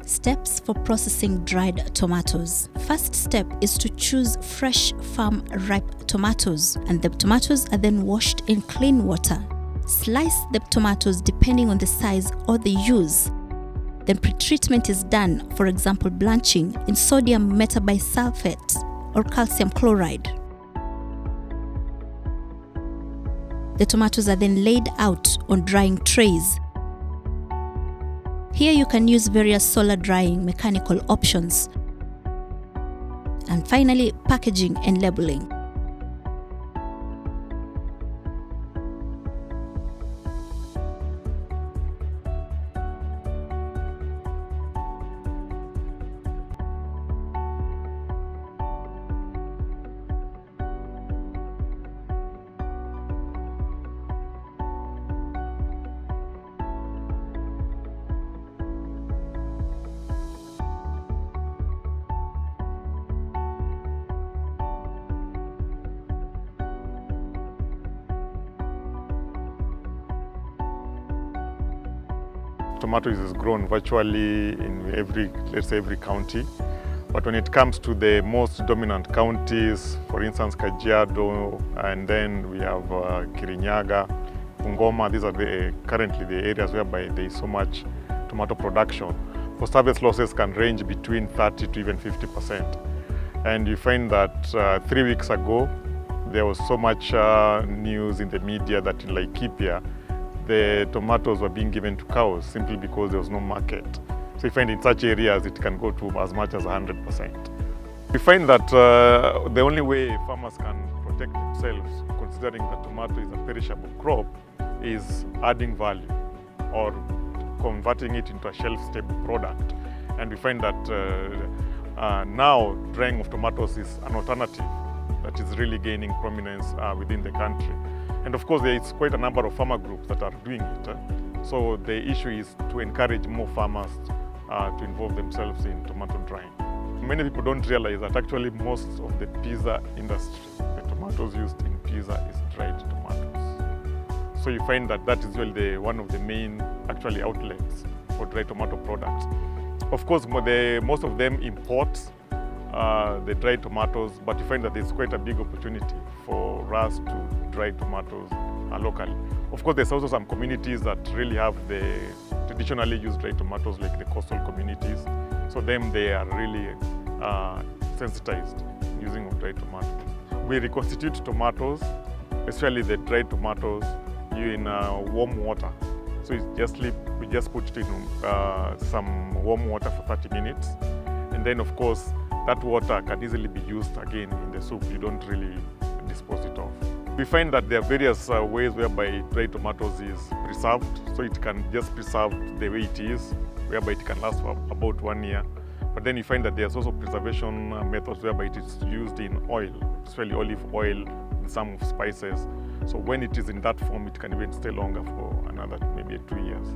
Steps for processing dried tomatoes. First step is to choose fresh farm ripe tomatoes, and the tomatoes are then washed in clean water. Slice the tomatoes depending on the size or the use. Then pretreatment is done, for example blanching in sodium metabisulfate or calcium chloride. The tomatoes are then laid out on drying trays. Here you can use various solar drying mechanical options. And finally, packaging and labeling. Tomatoes is grown virtually in every county. But when it comes to the most dominant counties, for instance, Kajiado, and then we have Kirinyaga, Bungoma, these are currently the areas whereby there is so much tomato production. Post-harvest losses can range between 30 to even 50%. And you find that 3 weeks ago, there was so much news in the media that in Laikipia, the tomatoes were being given to cows simply because there was no market. So you find in such areas it can go to as much as 100%. We find that the only way farmers can protect themselves, considering that tomato is a perishable crop, is adding value or converting it into a shelf-stable product. And we find that now drying of tomatoes is an alternative that is really gaining prominence within the country. And of course, there is quite a number of farmer groups that are doing it. So the issue is to encourage more farmers to involve themselves in tomato drying. Many people don't realize that actually most of the pizza industry, the tomatoes used in pizza is dried tomatoes. So you find that that is really one of the main actually outlets for dried tomato products. Of course, most of them import the dried tomatoes, but you find that there's quite a big opportunity for us to dry tomatoes locally. Of course, there's also some communities that really have the traditionally used dried tomatoes, like the coastal communities. So they are really sensitized using of dried tomatoes. We reconstitute tomatoes, especially the dried tomatoes, in warm water. So we just put it in some warm water for 30 minutes. And then, of course, that water can easily be used again in the soup. You don't really dispose it off. We find that there are various ways whereby dried tomatoes is preserved. So it can just preserve the way it is, whereby it can last for about 1 year. But then you find that there's also preservation methods whereby it is used in oil, especially olive oil with some spices. So when it is in that form, it can even stay longer for another maybe 2 years.